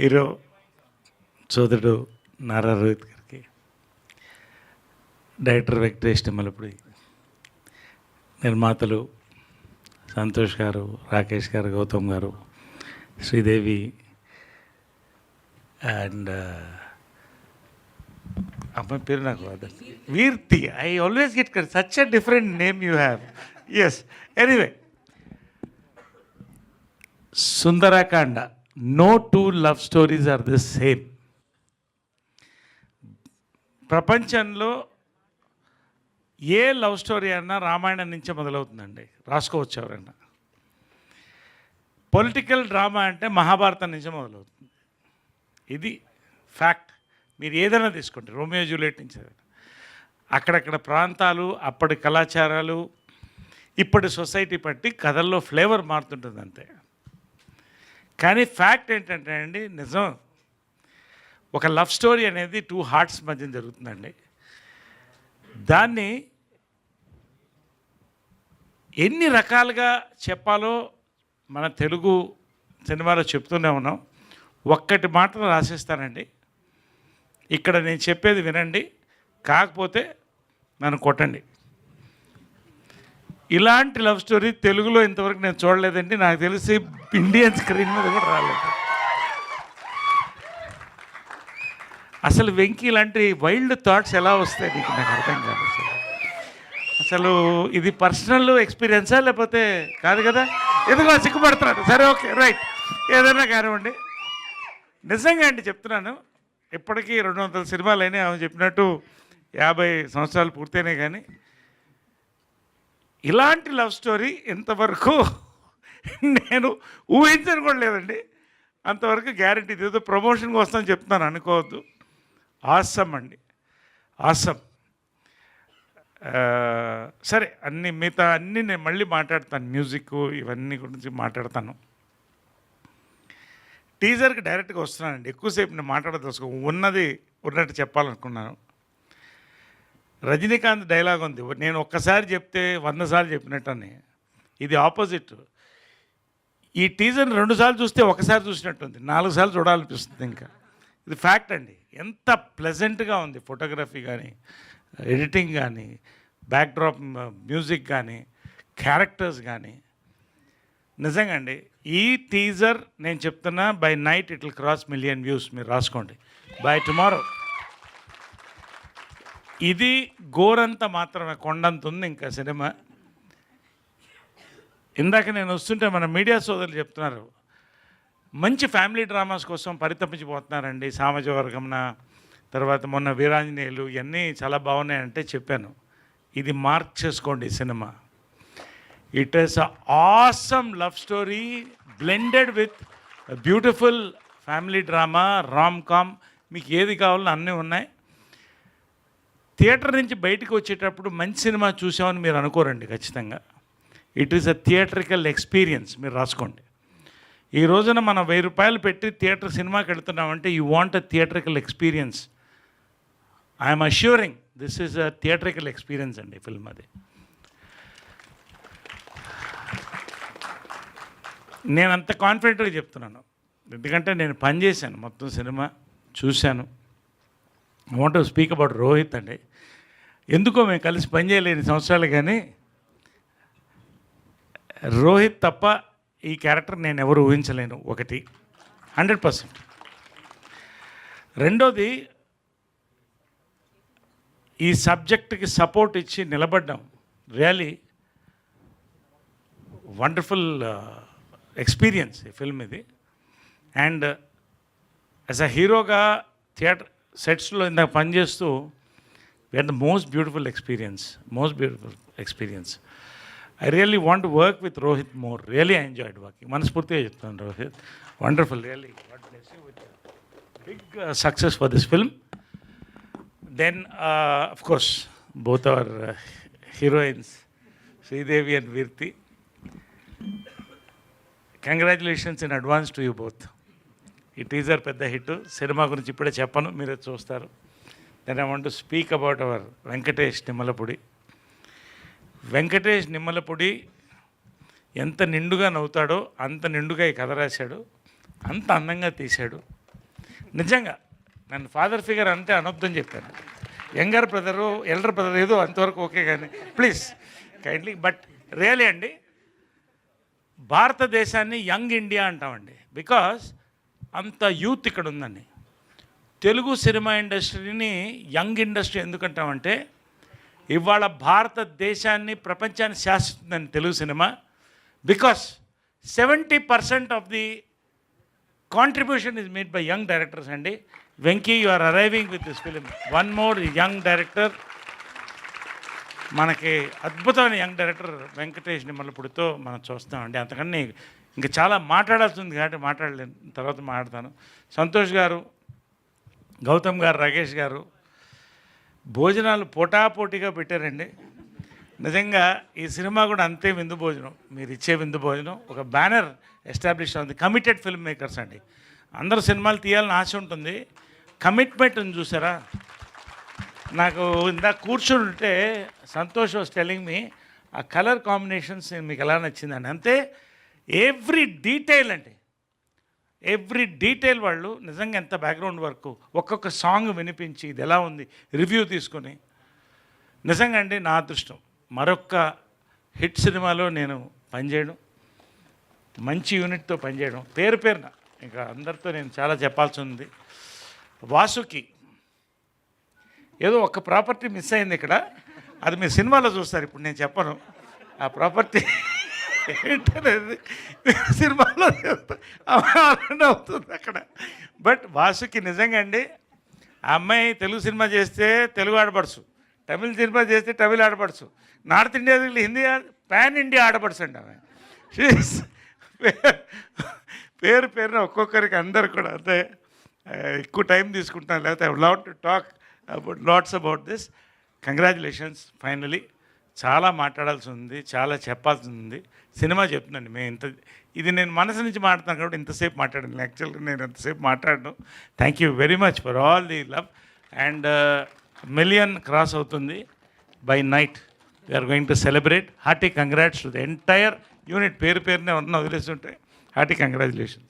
Hero సోదరుడు నారా రోహిత్ గారికి, director Venkatesh Nimmalapudi, నిర్మాతలు సంతోష్ గారు, రాకేష్ గారు, గౌతమ్ గారు, శ్రీదేవి అండ్ అమ్మాయి పేరు నాకు Virti. I always get such a different name you have. Yes, anyway, Sundarakanda. No two love stories are the same. ప్రపంచంలో ఏ లవ్ స్టోరీ అన్నా రామాయణం నుంచే మొదలవుతుందండి, రాసుకోవచ్చు ఎవరన్నా. పొలిటికల్ డ్రామా అంటే మహాభారతం నుంచే మొదలవుతుంది. ఇది ఫ్యాక్ట్. మీరు ఏదైనా తీసుకోండి, రోమియో జూలియట్ నుంచి, అక్కడక్కడ ప్రాంతాలు, అప్పటి కళాచారాలు, ఇప్పటి సొసైటీ బట్టి కథల్లో ఫ్లేవర్ మారుతుంటుంది అంతే. కానీ ఫ్యాక్ట్ ఏంటంటే అండి, నిజం, ఒక లవ్ స్టోరీ అనేది టూ హార్ట్స్ మధ్య జరుగుతుందండి. దాన్ని ఎన్ని రకాలుగా చెప్పాలో మన తెలుగు సినిమాలో చెప్తూనే ఉన్నాం. ఒక్కటి మాత్రం రాసిస్తానండి, ఇక్కడ నేను చెప్పేది వినండి, కాకపోతే నన్ను కొట్టండి. ఇలాంటి లవ్ స్టోరీ తెలుగులో ఇంతవరకు నేను చూడలేదండి. నాకు తెలిసి ఇండియన్ స్క్రీన్ మీద కూడా రాలేదు. అసలు వెంకీ ఇలాంటి వైల్డ్ థాట్స్ ఎలా వస్తాయి నీకు, నాకు అర్థం కాదు. అసలు ఇది పర్సనల్ ఎక్స్పీరియన్సా లేకపోతే కాదు కదా? ఎందుకో సిగ్గుపడుతున్నాడు. సరే, ఓకే, రైట్, ఏదైనా కానివ్వండి. నిజంగా అండి చెప్తున్నాను, ఇప్పటికీ 200 సినిమాలు అయినాయి. ఆమె చెప్పినట్టు 50 సంవత్సరాలు పూర్తయినాయి. కానీ ఇలాంటి లవ్ స్టోరీ ఇంతవరకు నేను ఊహించను కూడా లేదండి. అంతవరకు గ్యారంటీ. ఏదో ప్రమోషన్కి వస్తామని చెప్తున్నాను, అనుకోవద్దు. ఆసమ్ అండి, ఆసమ్. సరే, మిగతా అన్నీ నేను మళ్ళీ మాట్లాడతాను. మ్యూజిక్ ఇవన్నీ గురించి మాట్లాడతాను. టీజర్కి డైరెక్ట్గా వస్తున్నానండి. ఎక్కువసేపు నేను మాట్లాడదలుచుకో, ఉన్నది ఉన్నట్టు చెప్పాలనుకున్నాను. రజనీకాంత్ డైలాగ్ ఉంది, నేను ఒక్కసారి చెప్తే 100 సార్లు చెప్పినట్టని. ఇది ఆపోజిట్. ఈ టీజర్ని 2 సార్లు చూస్తే ఒకసారి చూసినట్టుంది, 4 సార్లు చూడాలనిపిస్తుంది. ఇంకా ఇది ఫ్యాక్ట్ అండి. ఎంత ప్లెజెంట్గా ఉంది ఫోటోగ్రఫీ కానీ, ఎడిటింగ్ కానీ, బ్యాక్డ్రాప్ మ్యూజిక్ కానీ, క్యారెక్టర్స్ కానీ. నిజంగా అండి, ఈ టీజర్ నేను చెప్తున్నా, by night it will cross 1 million views. మీరు రాసుకోండి, బై టుమారో. ఇది గోరంత మాత్రమే, కొండంత ఉంది ఇంకా సినిమా. ఇందాక నేను వస్తుంటే మన మీడియా సోదరులు చెప్తున్నారు, మంచి ఫ్యామిలీ డ్రామాస్ కోసం పరితపించిపోతున్నారండి. సామాజ వర్గంన, తర్వాత మొన్న వీరాంజనేయులు, ఇవన్నీ చాలా బాగున్నాయంటే చెప్పాను. ఇది మార్క్ చేసుకోండి cinema. It is a awesome love story blended with beautiful family drama, rom com. మీకు ఏది కావాలో అన్నీ ఉన్నాయి. థియేటర్ నుంచి బయటకు వచ్చేటప్పుడు మంచి సినిమా చూసామని మీరు అనుకోరండి ఖచ్చితంగా. It is a theatrical experience. మీరు రాసుకోండి. ఈ రోజున మనం 1000 రూపాయలు పెట్టి థియేటర్ సినిమాకి వెళ్తున్నామంటే you want a theatrical experience. I'm assuring this is a theatrical experience అండి ఫిల్మ్ అది. నేను అంత కాన్ఫిడెంట్గా చెప్తున్నాను, ఎందుకంటే నేను పనిచేశాను, మొత్తం సినిమా చూశాను. I want to speak about Rohit అండి. ఎందుకో మేము కలిసి పనిచేయలేని సంవత్సరాలు, కానీ రోహిత్ తప్ప ఈ క్యారెక్టర్ నేను ఎవరు ఊహించలేను. ఒకటి 100%. రెండోది, ఈ సబ్జెక్ట్కి సపోర్ట్ ఇచ్చి నిలబడ్డాం. రియలీ వండర్ఫుల్ ఎక్స్పీరియన్స్ ఈ ఫిల్మ్ ఇది. అండ్ యాజ్ అ హీరోగా థియేటర్ సెట్స్లో ఇందాక పనిచేస్తూ we had the most beautiful experience. I really want to work with Rohit more. Really I enjoyed working. మనస్ఫూర్తిగా చెప్తాను Rohit, wonderful, really God bless you with big success for this film. Then of course both our heroines Sridevi and Virti. Congratulations in advance to you both. ఈ teaser పెద్ద hit. సినిమా గురించి ఇప్పుడే చెప్పను, మీరే చూస్తారు. Then I want to speak about our Venkatesh Nimmalapudi. Venkatesh Nimmalapudi ఎంత నిండుగా నవ్వుతాడో అంత నిండుగా ఈ కథ రాశాడు, అంత అందంగా తీశాడు. నిజంగా నన్ను ఫాదర్ ఫిగర్ అంటే అనొద్దని చెప్పాను. యంగర్ బ్రదరు ఎల్డర్ బ్రదర్ ఏదో అంతవరకు ఓకే, కానీ ప్లీజ్ కైండ్లీ. బట్ రియలీ అండి, భారతదేశాన్ని యంగ్ ఇండియా అంటామండి. బికాస్ అంత యూత్ ఇక్కడ ఉందండి. తెలుగు సినిమా ఇండస్ట్రీని యంగ్ ఇండస్ట్రీ ఎందుకంటామంటే, ఇవాళ భారతదేశాన్ని ప్రపంచాన్ని శాసిస్తుందండి తెలుగు సినిమా. Because 70% of the contribution is made by young directors అండి. Venky, you are arriving with this film. One more young director, మనకి అద్భుతమైన యంగ్ డైరెక్టర్ వెంకటేష్ నిమ్మలపూడితో మనం చూస్తామండి. అంతకన్నా ఇంకా చాలా మాట్లాడాల్సి ఉంది కాబట్టి మాట్లాడలేను, తర్వాత మాట్లాడతాను. సంతోష్ గారు, గౌతమ్ గారు, రాకేష్ గారు భోజనాలు పోటాపోటీగా పెట్టారండి. నిజంగా ఈ సినిమా కూడా అంతే విందు భోజనం, మీరు ఇచ్చే విందు భోజనం. ఒక బ్యానర్ ఎస్టాబ్లిష్ అవుతుంది. కమిటెడ్ ఫిల్మ్ మేకర్స్ అండి. అందరూ సినిమాలు తీయాలని ఆశ ఉంటుంది, కమిట్మెంట్ ఉంది చూసారా. నాకు ఇందాక కూర్చుంటే సంతోష్ వాస్ టెల్లింగ్ మీ ఆ కలర్ కాంబినేషన్స్ మీకు ఎలా నచ్చిందండి. అంతే ఎవ్రీ డీటెయిల్ అండి, ఎవ్రీ డీటెయిల్ వాళ్ళు నిజంగా ఎంత బ్యాక్గ్రౌండ్ వర్క్, ఒక్కొక్క సాంగ్ వినిపించి ఇది ఎలా ఉంది రివ్యూ తీసుకొని. నిజంగా అండి నా అదృష్టం మరొక్క హిట్ సినిమాలో నేను పనిచేయడం, మంచి యూనిట్తో పనిచేయడం. పేరు పేరున ఇంకా అందరితో నేను చాలా చెప్పాల్సి ఉంది. వాసుకి ఏదో ఒక ప్రాపర్టీ మిస్ అయింది ఇక్కడ, అది మీరు సినిమాలో చూస్తారు, ఇప్పుడు నేను చెప్పను ఆ ప్రాపర్టీ ఏంటనేది. సినిమాలో అవుతుంది అక్కడ. బట్ వాసుకి నిజంగా అండి, ఆ అమ్మాయి తెలుగు సినిమా చేస్తే తెలుగు ఆడపడుచు, తమిళ సినిమా చేస్తే తమిళ ఆడపడుచు, north India Hindi pan India ఆడపడుచు అండి ఆమె. పేరు పేరున ఒక్కొక్కరికి అందరు కూడా అంతే. ఎక్కువ టైం తీసుకుంటాను, లేకపోతే I would love to talk about lots about this. Congratulations finally. చాలా మాట్లాడాల్సి ఉంది, చాలా చెప్పాల్సి ఉంది. సినిమా చెప్తున్నాను మేము ఇది నేను మనసు నుంచి మాట్లాడుతాను కాబట్టి ఇంతసేపు మాట్లాడాను. యాక్చువల్గా నేను ఎంతసేపు మాట్లాడను. Thank you very much for all the love. And million cross అవుతుంది by night. We are going to celebrate. Hearty congrats to the entire unit. పేరు పేరునే ఉన్న వదిలేస్తుంటే హార్టీ కంగ్రాచులేషన్స్.